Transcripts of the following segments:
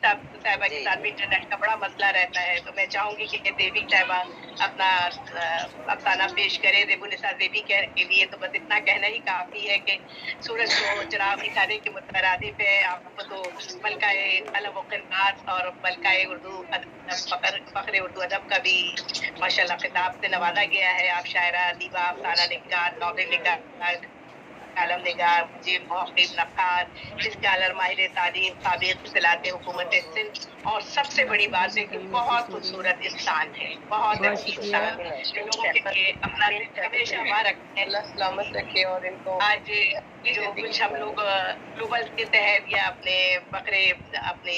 साहिबा के साथ भी इंटरनेट का बड़ा मसला रहता है, तो मैं चाहूँगी कि देवी साहिबा अपना अफ़साना पेश करें रेबुनिसा देवी के लिए। तो बस इतना कहना ही काफ़ी है कि सूरज को चिराग दिखाने के मुतरादिफ है। आपको तो मलकाए क़लम व क़िरात और मलकाए उर्दू फ़ख्र उर्दू अदब का भी माशाअल्लाह खिताब से नवाज़ा गया है। आप शायरा, अदीबा, अफ़साना निगार, नॉवेल निगार, कालम निगार, मुजीब, मुहक़्क़िक़, नक़्क़ाद, स्कॉलर, माहिर तालीम, साबिक़ इत्तलात हुकूमत सिंध और सबसे बड़ी बात है कि बहुत खूबसूरत इंसान है, बहुत बहुत अच्छी शुक्रिया। इंसान है। लोगों के लिए अपना दिल हमेशा वहाँ रखें, अल्लाह सलामत रखे और इनको आज जो कुछ हम लोग ग्लोबल के तहत या अपने बकरे अपने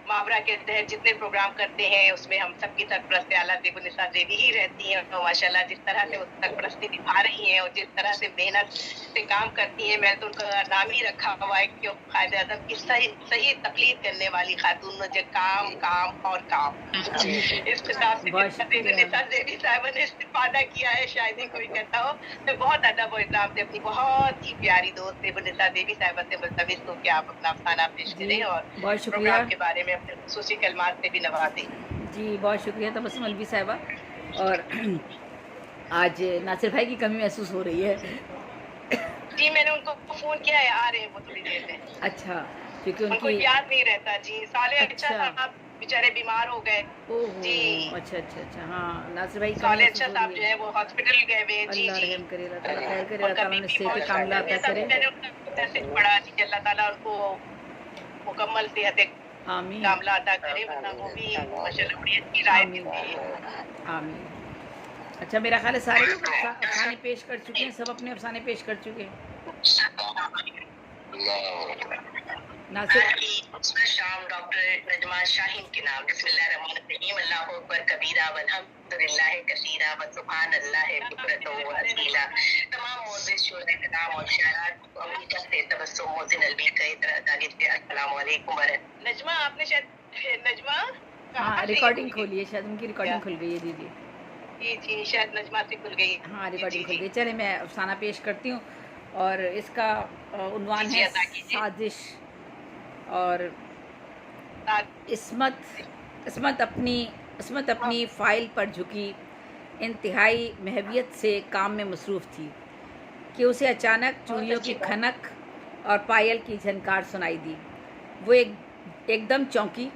मुहावरा के तहत जितने प्रोग्राम करते हैं उसमें हम सबकी सरपरस्त आला बेगुनिसा देवी ही रहती हैं। तो माशाल्लाह जिस तरह से वो सरपरस्ती निभा रही हैं और जिस तरह से मेहनत से काम करती हैं, मैं तो उनका नाम ही रखा हुआ है कि कायदे-आज़म की सही तक़लीद करने वाली खातून जो काम, काम और काम। इस खिताब से बहुत शुक्रिया। बेगुनिसा देवी साहिबा ने इस्तिफ़ादा किया है, शायद ही कोई कहता हो। मैं बहुत अदब और इकराम से अपनी बहुत ही प्यारी दोस्त बेगुनिसा देवी साहिबा से मुल्तमिस हूँ कि आप अपना अफ़साना पेश जी, करें और बहुत शुक्रिया। प्रोग्राम के बारे में अपने ख़ुसूसी कलमात से भी नवाज़ें। जी, बहुत शुक्रिया तबस्सुम अलवी साहिबा। और आज नासिर भाई की कमी महसूस हो रही है। जी, मैंने उनको फ़ोन किया है, आ रहे हैं वो थोड़ी देर में। अच्छा, क्योंकि उनको उनकी याद नहीं रहता जी, साले अच्छा अच्छा, साहब बेचारे बीमार हो गए। ओहो! जी, अच्छा, अच्छा, अच्छा, हाँ, नासिर भाई की कमी साले महसूस अच्छा हो साहब रही जो है। है वो हॉस्पिटल गए हुए हैं। जी, अल्लाह जी। रहम करे, अल्लाह ताला खैर करे, अल्लाह उनका ताला उन्हें बीपी सेहत बहुत कामिला अता तभी करे। मैंने उनका मैसेज पढ़ा कि अल्लाह ताला उनको मुकम्मल सेहत आमीन, कामिला अता करे, वरना वो भी माशाअल्लाह बड़ी अच्छी राय आमीन, देती हैं। आमीन। अच्छा, मेरा ख़्याल है सारे लोग अफ़साने पेश कर चुके हैं, सब अपने अफ़साने पेश कर चुके हैं। नासिर शाम डॉक्टर नजमा शाहीन के नाम बिस्मिल्लाहिर्रहमानिर्रहीम अल्लाहु अकबर कबीरा वल्हम्दुलिल्लाह कसीरा व सुभानअल्लाह बुकरतन व असीला। तमाम मोअज़्ज़िज़ शोहरे किराम और शायरात को अमेरिका से तबस्सुम मोहसिन अलवी कई तरह तारीफ से अस्सलाम वालेकुम नजमा आपने शायद नजमा हाँ, कहाँ से ये रिकॉर्डिंग खुल खोलिए, शायद उनकी रिकॉर्डिंग खुल गई है। जी, जी। जी जी शायद नजमा से खुल गई। हाँ, जी जी रिकॉर्डिंग खुल जी गई। चलिए मैं अफ़साना पेश करती हूँ और इसका उन्वान जी है अदा कीजिए। साज़िश। और इस्मत इस्मत अपनी इस्मत अपनी फ़ाइल पर झुकी इंतहाई महवियत से काम में मसरूफ़ थी कि उसे अचानक चूड़ियों की खनक और पायल की झनकार सुनाई दी। वो एकदम चौंकी,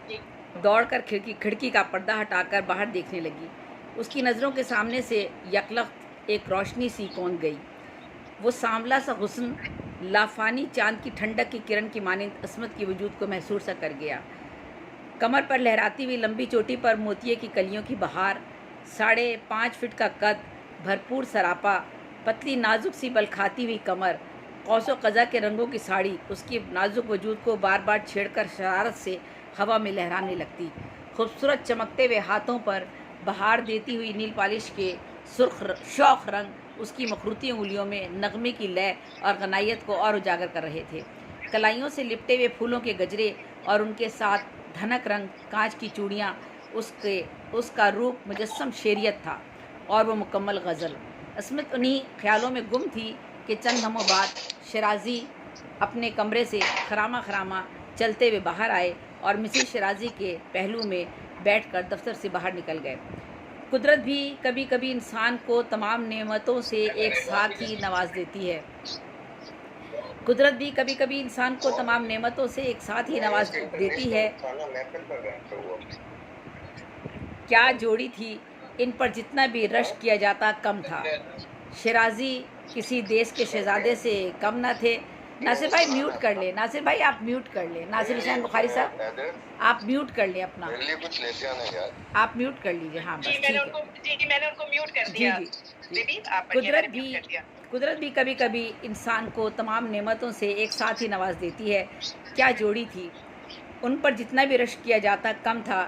दौड़कर खिड़की का पर्दा हटाकर बाहर देखने लगी। उसकी नज़रों के सामने से यकलख्त एक रोशनी सी कौंध गई। वो सांवला सा हुस्न लाफानी चांद की ठंडक की किरण की मानिंद इस्मत की वजूद को महसूस सा कर गया। कमर पर लहराती हुई लंबी चोटी पर मोतिये की कलियों की बहार, 5.5 फीट का कद, भरपूर सरापा, पतली नाजुक सी बल खाती हुई कमर, कौसो कज़ा के रंगों की साड़ी उसकी नाजुक वजूद को बार बार छेड़कर शरारत से हवा में लहराने लगती। खूबसूरत चमकते हुए हाथों पर बहार देती हुई नील पॉलिश के शौख रंग उसकी मखरूती उंगलियों में नगमे की लय और गनायत को और उजागर कर रहे थे। कलाइयों से लिपटे हुए फूलों के गजरे और उनके साथ धनक रंग कांच की चूड़ियाँ, उसका रूप मुजस्सम शेरियत था और वो मुकम्मल गज़ल। इस्मत उन्हीं ख्यालों में गुम थी कि चंद लम्हों बाद शराजी अपने कमरे से खरामा खरामा चलते हुए बाहर आए और मिसेस शराजी के पहलू में बैठकर दफ्तर से बाहर निकल गए। कुदरत भी कभी कभी इंसान को तमाम नेमतों से एक साथ ही नवाज देती है। कुदरत भी कभी कभी इंसान को तमाम नेमतों से एक साथ ही नवाज देती है। क्या जोड़ी थी, इन पर जितना भी रश्क किया जाता कम था। शराजी किसी देश के शहजादे से कम न थे। नासिर भाई म्यूट कर ले, नासिर भाई आप म्यूट कर ले, नासिर हुसैन बुखारी साहब आप म्यूट कर लें अपना, कुछ लेते आना यार। आप म्यूट कर लीजिए। हाँ बस जी ठीक है। मैंने उनको म्यूट कर जी दिया। जी जी। दीदी आप पढ़िए, मैंने म्यूट कर दिया। कुदरत भी कभी कभी इंसान को तमाम नेमतों से एक साथ ही नवाज देती है। क्या जोड़ी थी, उन पर जितना भी रश्क किया जाता कम था।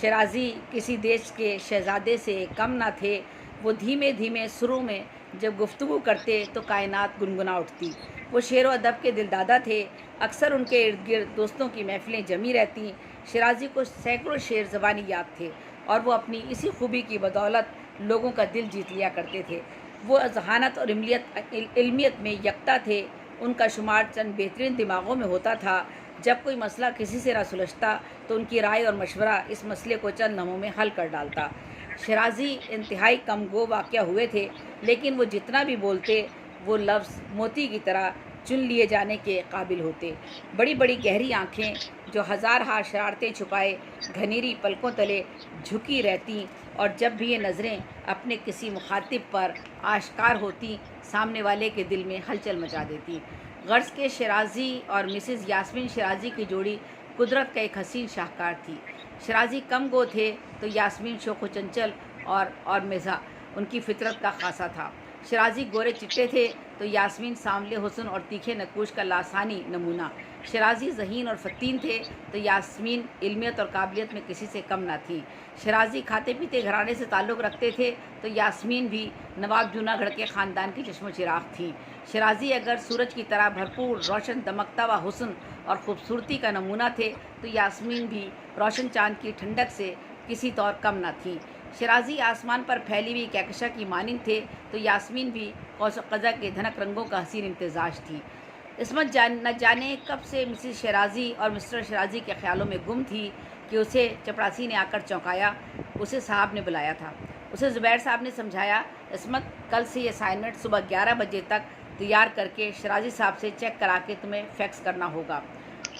शराजी किसी देश के शहजादे से कम ना थे। वो धीमे धीमे सुरों में जब गुफ्तगू करते तो कायनात गुनगुना उठती। वो शेर व अदब के दिलदादा थे। अक्सर उनके इर्द गिर्द दोस्तों की महफिलें जमी रहती। शराजी को सैकड़ों शेर ज़बानी याद थे और वो अपनी इसी खूबी की बदौलत लोगों का दिल जीत लिया करते थे। वो जहानत और इल्मियत में यकता थे। उनका शुमार चंद बेहतरीन दिमागों में होता था जब कोई मसला किसी से ना सुलझता तो उनकी राय और मशवरा इस मसले को चंद लम्हों में हल कर डालता। शराजी इंतहाई कमगो वाक़या हुए थे, लेकिन वो जितना भी बोलते वो लफ्ज़ मोती की तरह चुन लिए जाने के काबिल होते। बड़ी बड़ी गहरी आँखें जो हज़ार हार शरारतें छुपाए घनेरी पलकों तले झुकी रहती, और जब भी ये नज़रें अपने किसी मुखातिब पर आश्कार होती सामने वाले के दिल में हलचल मचा देती। गर्ज़ के शराजी और मिसेज़ यास्मीन शराजी की जोड़ी कुदरत का एक हसीन शाहकार थी। शराजी कम गो थे तो यास्मीन शोखो चंचल और मिज़ा उनकी फितरत का खासा था। शराजी गोरे चिट्टे थे तो यास्मीन सांवले हुस्न और तीखे नकूश का लासानी नमूना। शराजी ज़हीन और फ़तीन थे तो यास्मीन इल्मियत और काबिलियत में किसी से कम ना थी। शराजी खाते पीते घराने से ताल्लुक़ रखते थे तो यास्मीन भी नवाब जूनागढ़ के ख़ानदान की चश्मो चिराग थी। शराजी अगर सूरज की तरह भरपूर रोशन दमकता व हुस्न और ख़ूबसूरती का नमूना थे तो यास्मीन भी रोशन चाँद की ठंडक से किसी तौर कम न थी। शराजी आसमान पर फैली हुई कहकशा की मानिंद थे तो यास्मीन भी कौस क़ज़ा के धनक रंगों का हसीन इम्तिज़ाज थी। इसमत न जाने कब से मिसेस शराजी और मिस्टर शराजी के ख्यालों में गुम थी कि उसे चपरासी ने आकर चौंकाया। उसे साहब ने बुलाया था। उसे ज़ुबैर साहब ने समझाया, इसमत कल से ये असाइनमेंट सुबह 11 बजे तक तैयार करके शराजी साहब से चेक करा के तुम्हें फैक्स करना होगा।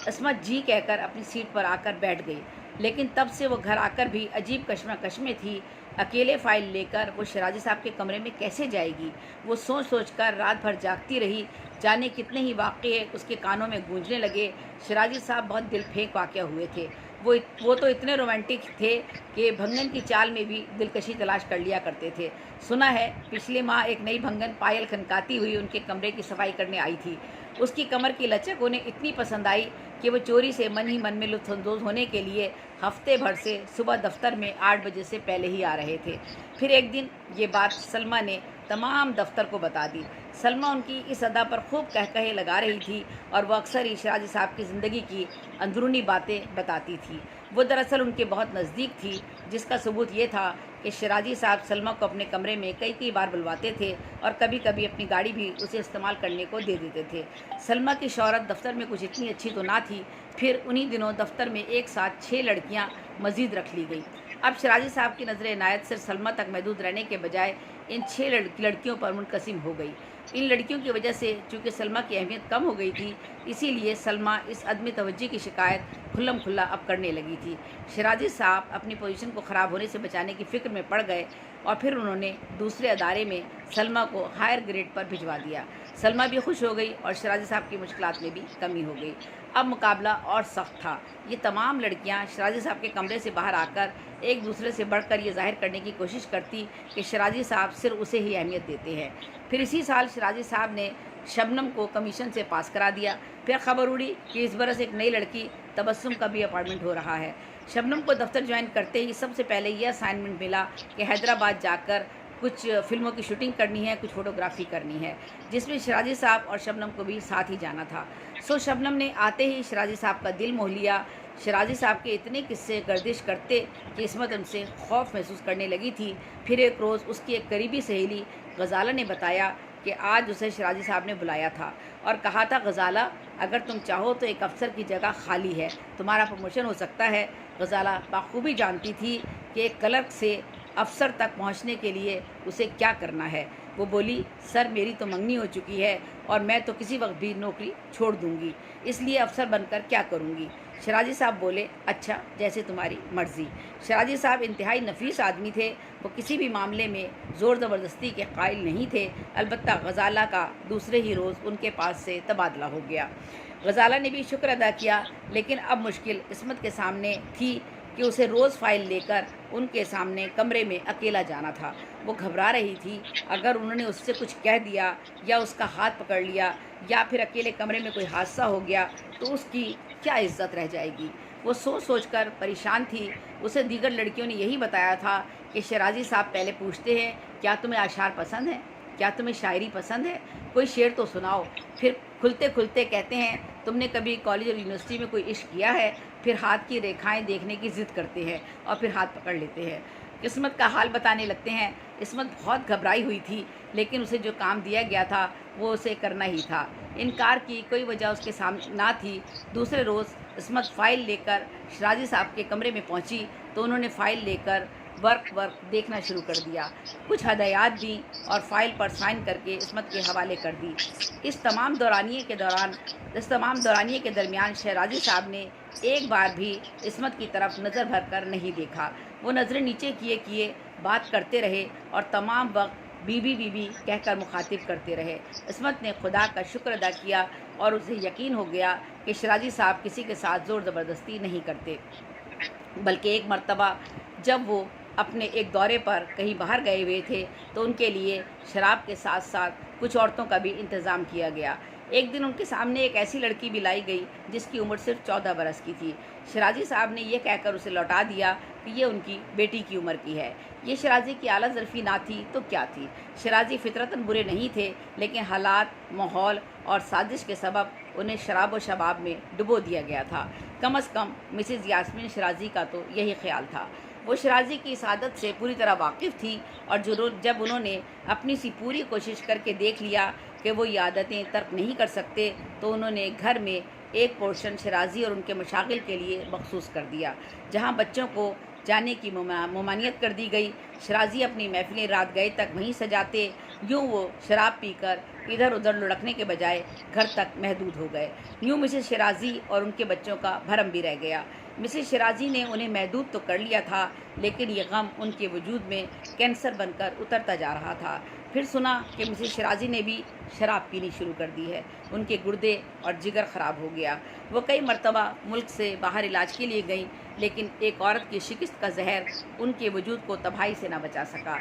इसमत जी कहकर अपनी सीट पर आकर बैठ गई, लेकिन तब से वो घर आकर भी अजीब कश्मकश में थी। अकेले फ़ाइल लेकर वो शराजी साहब के कमरे में कैसे जाएगी? वो सोच सोच कर रात भर जागती रही। जाने कितने ही वाक़ये उसके कानों में गूंजने लगे। शराजी साहब बहुत दिल फेंक वाक़या हुए थे। वो तो इतने रोमांटिक थे कि भंगन की चाल में भी दिलकशी तलाश कर लिया करते थे। सुना है पिछले माह एक नई भंगन पायल खनकाती हुई उनके कमरे की सफाई करने आई थी। उसकी कमर की लचक उन्हें इतनी पसंद आई कि वो चोरी से मन ही मन में लुत्फ़अंदोज़ होने के लिए हफ्ते भर से सुबह दफ्तर में 8 बजे से पहले ही आ रहे थे। फिर एक दिन ये बात सलमा ने तमाम दफ्तर को बता दी। सलमा उनकी इस अदा पर खूब कहकहे लगा रही थी और वह अक्सर ही शराजी साहब की ज़िंदगी की अंदरूनी बातें बताती थी। वो दरअसल उनके बहुत नज़दीक थी, जिसका सबूत ये था कि शराजी साहब सलमा को अपने कमरे में कई बार बुलवाते थे और कभी कभी अपनी गाड़ी भी उसे इस्तेमाल करने को दे देते थे। सलमा की शौहरत दफ्तर में कुछ इतनी अच्छी तो ना थी। फिर उन्हीं दिनों दफ्तर में एक साथ 6 लड़कियां मज़ीद रख ली गई। अब शराजी साहब की नज़र इनायत सिर्फ सलमा तक महदूद रहने के बजाय इन 6 लड़कियों पर मुनक़सिम हो गई। इन लड़कियों की वजह से चूँकि सलमा की अहमियत कम हो गई थी, इसीलिए सलमा इस अदम तवज्जो की शिकायत खुल्लम खुल्ला अब करने लगी थी। शराजी साहब अपनी पोजीशन को ख़राब होने से बचाने की फ़िक्र में पड़ गए और फिर उन्होंने दूसरे अदारे में सलमा को हायर ग्रेड पर भिजवा दिया। सलमा भी खुश हो गई और शराजी साहब की मुश्किलात में भी कमी हो गई। अब मुकाबला और सख्त था। ये तमाम लड़कियां शराजी साहब के कमरे से बाहर आकर एक दूसरे से बढ़कर ये जाहिर करने की कोशिश करती कि शराजी साहब सिर्फ उसे ही अहमियत देते हैं। फिर इसी साल शराजी साहब ने शबनम को कमीशन से पास करा दिया। फिर खबर उड़ी कि इस बरस एक नई लड़की तबस्सुम का भी अपॉइंटमेंट हो रहा है। शबनम को दफ्तर ज्वाइन करते ही सबसे पहले यह असाइनमेंट मिला कि हैदराबाद जाकर कुछ फ़िल्मों की शूटिंग करनी है, कुछ फ़ोटोग्राफी करनी है, जिसमें शराजी साहब और शबनम को भी साथ ही जाना था। सो शबनम ने आते ही शराजी साहब का दिल मोह लिया। शराजी साहब के इतने किस्से गर्दिश करते कि इसमत उनसे खौफ महसूस करने लगी थी। फिर एक रोज़ उसकी एक करीबी सहेली गज़ाला ने बताया कि आज उसे शराजी साहब ने बुलाया था और कहा था, गज़ाला अगर तुम चाहो तो एक अफसर की जगह खाली है, तुम्हारा प्रमोशन हो सकता है। गज़ाला बाखूबी जानती थी कि एक क्लर्क से अफसर तक पहुंचने के लिए उसे क्या करना है। वो बोली, सर मेरी तो मंगनी हो चुकी है और मैं तो किसी वक्त भी नौकरी छोड़ दूंगी, इसलिए अफसर बनकर क्या करूंगी। शराजी साहब बोले, अच्छा जैसे तुम्हारी मर्ज़ी। शराजी साहब इंतहाई नफीस आदमी थे। वो किसी भी मामले में ज़ोर ज़बरदस्ती के कायल नहीं थे। अलबत्ता गज़ाला का दूसरे ही रोज़ उनके पास से तबादला हो गया। गज़ाला ने भी शुक्र अदा किया, लेकिन अब मुश्किल इसमत के सामने थी कि उसे रोज़ फ़ाइल लेकर उनके सामने कमरे में अकेला जाना था। वो घबरा रही थी, अगर उन्होंने उससे कुछ कह दिया या उसका हाथ पकड़ लिया या फिर अकेले कमरे में कोई हादसा हो गया तो उसकी क्या इज्जत रह जाएगी। वो सोच सोच कर परेशान थी। उसे दीगर लड़कियों ने यही बताया था कि शराजी साहब पहले पूछते हैं, क्या तुम्हें आशार पसंद है, क्या तुम्हें शायरी पसंद है, कोई शेर तो सुनाओ। फिर खुलते खुलते कहते हैं, तुमने कभी कॉलेज और यूनिवर्सिटी में कोई इश्क किया है। फिर हाथ की रेखाएं देखने की ज़िद करते हैं और फिर हाथ पकड़ लेते हैं। किस्मत का हाल बताने लगते हैं। इस्मत बहुत घबराई हुई थी, लेकिन उसे जो काम दिया गया था वो उसे करना ही था। इनकार की कोई वजह उसके सामने ना थी। दूसरे रोज़ इस्मत फ़ाइल लेकर शराजी साहब के कमरे में पहुंची तो उन्होंने फ़ाइल लेकर वर्क देखना शुरू कर दिया। कुछ हदायत दी और फ़ाइल पर साइन करके इस्मत के हवाले कर दी। इस तमाम दौरानिए के दरमियान शहराजी साहब ने एक बार भी इस्मत की तरफ नज़र भर कर नहीं देखा। वो नज़रें नीचे किए किए बात करते रहे और तमाम वक्त बीबी बीबी कहकर मुखातिब करते रहे। इस्मत ने खुदा का शुक्र अदा किया और उसे यकीन हो गया कि शराजी साहब किसी के साथ ज़ोर ज़बरदस्ती नहीं करते। बल्कि एक मर्तबा जब वो अपने एक दौरे पर कहीं बाहर गए हुए थे तो उनके लिए शराब के साथ साथ कुछ औरतों का भी इंतज़ाम किया गया। एक दिन उनके सामने एक ऐसी लड़की भी लाई गई जिसकी उम्र सिर्फ 14 बरस की थी। शराजी साहब ने यह कहकर उसे लौटा दिया कि ये उनकी बेटी की उम्र की है। ये शराजी की आला ज़रफ़ी ना थी तो क्या थी। शराजी फितरतन बुरे नहीं थे, लेकिन हालात, माहौल और साजिश के सबब उन्हें शराब व शबाब में डुबो दिया गया था। कम अज़ कम मिसेज़ यास्मीन शराजी का तो यही ख्याल था। वो शराजी की इस आदत से पूरी तरह वाकिफ़ थी और जब उन्होंने अपनी सी पूरी कोशिश करके देख लिया कि वो ये आदतें तर्क नहीं कर सकते तो उन्होंने घर में एक पोर्शन शराजी और उनके मशागिल के लिए मखसूस कर दिया, जहाँ बच्चों को जाने की ममानियत कर दी गई। शराजी अपनी महफिलें रात गए तक वहीं सजाते। यूँ वो शराब पीकर इधर उधर लुढ़कने के बजाय घर तक महदूद हो गए। यूँ मिसेस शराजी और उनके बच्चों का भरम भी रह गया। मिसेस शराजी ने उन्हें महदूद तो कर लिया था, लेकिन ये गम उनके वजूद में कैंसर बनकर उतरता जा रहा था। फिर सुना कि मिसेस शराजी ने भी शराब पीनी शुरू कर दी है। उनके गुर्दे और जिगर ख़राब हो गया। वो कई मरतबा मुल्क से बाहर इलाज के लिए गईं, लेकिन एक औरत की शिकस्त का जहर उनके वजूद को तबाही से न बचा सका।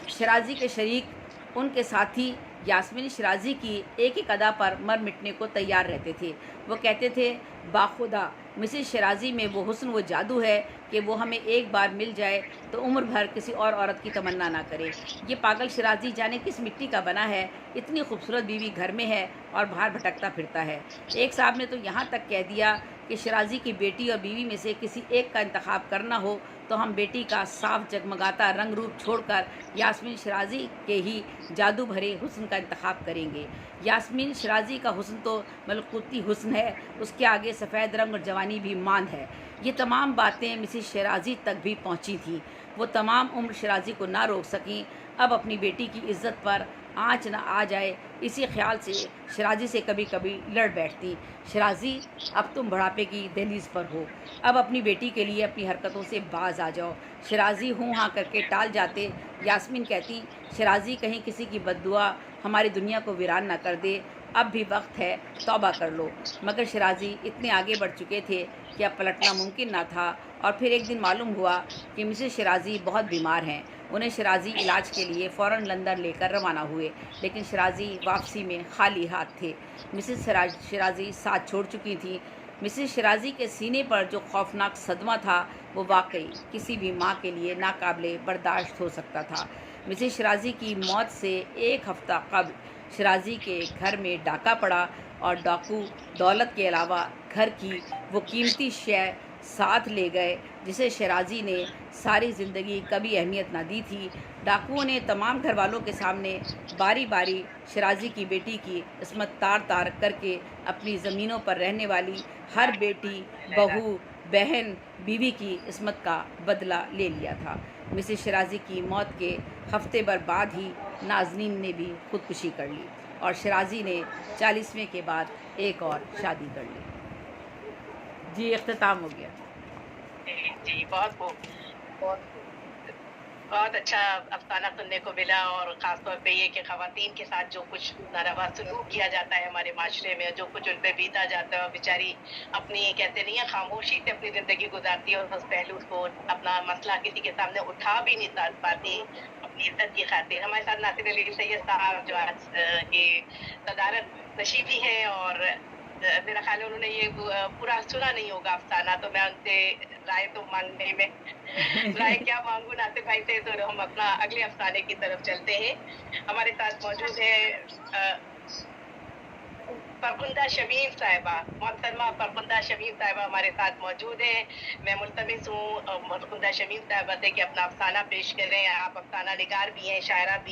शराजी के शरीक उनके साथी यास्मीन शराजी की एक एक अदा पर मर मिटने को तैयार रहते थे। वो कहते थे, बाखुदा मिसेस शराजी में वो हुस्न, वो जादू है कि वो हमें एक बार मिल जाए तो उम्र भर किसी और औरत की तमन्ना ना करे। ये पागल शराजी जाने किस मिट्टी का बना है, इतनी खूबसूरत बीवी घर में है और बाहर भटकता फिरता है। एक साहब ने तो यहाँ तक कह दिया कि शराजी की बेटी और बीवी में से किसी एक का इंतखाब करना हो तो हम बेटी का साफ जगमगाता रंग रूप छोड़कर यास्मीन शराजी के ही जादू भरे हुस्न का इंतखाब करेंगे। यास्मीन शराजी का हुस्न तो मलकूती हुस्न है, उसके आगे सफ़ेद रंग और जवानी भी मांद है। ये तमाम बातें मिसेस शराजी तक भी पहुंची थी। वो तमाम उम्र शराजी को ना रोक सकीं। अब अपनी बेटी की इज्जत पर आँच न आ जाए, इसी ख्याल से शराजी से कभी कभी लड़ बैठती। शराजी, अब तुम बुढ़ापे की दहलीज पर हो, अब अपनी बेटी के लिए अपनी हरकतों से बाज आ जाओ। शराजी हूँ हाँ करके टाल जाते। यास्मीन कहती, शराजी कहीं किसी की बद्दुआ हमारी दुनिया को वीरान न कर दे, अब भी वक्त है, तौबा कर लो। मगर शराजी इतने आगे बढ़ चुके थे कि अब पलटना मुमकिन ना था। और फिर एक दिन मालूम हुआ कि मिसेस शराजी बहुत बीमार हैं। उन्हें शराजी इलाज के लिए फ़ौरन लंदन लेकर रवाना हुए, लेकिन शराजी वापसी में खाली हाथ थे। मिसेस शराजी साथ छोड़ चुकी थी। मिसेस शराजी के सीने पर जो खौफनाक सदमा था वो वाकई किसी भी माँ के लिए नाकाबिले बर्दाश्त हो सकता था। मिसेस शराजी की मौत से एक हफ़्ता कबल शराजी के घर में डाका पड़ा और डाकू दौलत के अलावा घर की वो कीमती शय साथ ले गए जिसे शराजी ने सारी ज़िंदगी कभी अहमियत ना दी थी। डाकुओं ने तमाम घर वालों के सामने बारी बारी शराजी की बेटी की इस्मत तार तार करके अपनी ज़मीनों पर रहने वाली हर बेटी, बहू, बहन, बीवी की इस्मत का बदला ले लिया था। मिसेस शराजी की मौत के हफ्ते भर बाद ही नाज़नीन ने भी खुदकुशी कर ली और शराजी ने 40वें के बाद एक और शादी कर ली। जी, इख्तिताम हो गया। जी, बहुत अच्छा अफ़साना सुनने को मिला और ख़ास तौर पे ये कि ख़वातीन के साथ जो कुछ नारवा सलूक किया जाता है हमारे माशरे में, जो कुछ उन पे बीता जाता है और बेचारी अपनी कहते नहीं है खामोशी से अपनी ज़िंदगी गुजारती है और उस पहलू को अपना मसला किसी के सामने उठा भी नहीं पाती अपनी इज्जत की खातिर। हमारे साथ नासिर अली सैयद साहब जो आज की सदारत नशीबी हैं और मेरा ख्याल है उन्होंने ये पूरा सुना नहीं होगा अफ़साना, तो मैं उनसे राय तो मांगने में राय क्या मांगू नासिर भाई से, तो हम अपना अगले अफ़साने की तरफ चलते हैं। हमारे साथ मौजूद है फरखुंदा शमीम साहिबा, मोहतरमा फरखुंदा शमीम साहिबा हमारे साथ मौजूद हैं। मैं मुल्तमिस हूँ फरखुंदा शमीम साहिबा से कि अपना अफ़साना पेश करें। आप अफ़साना निगार भी हैं, शायरा भी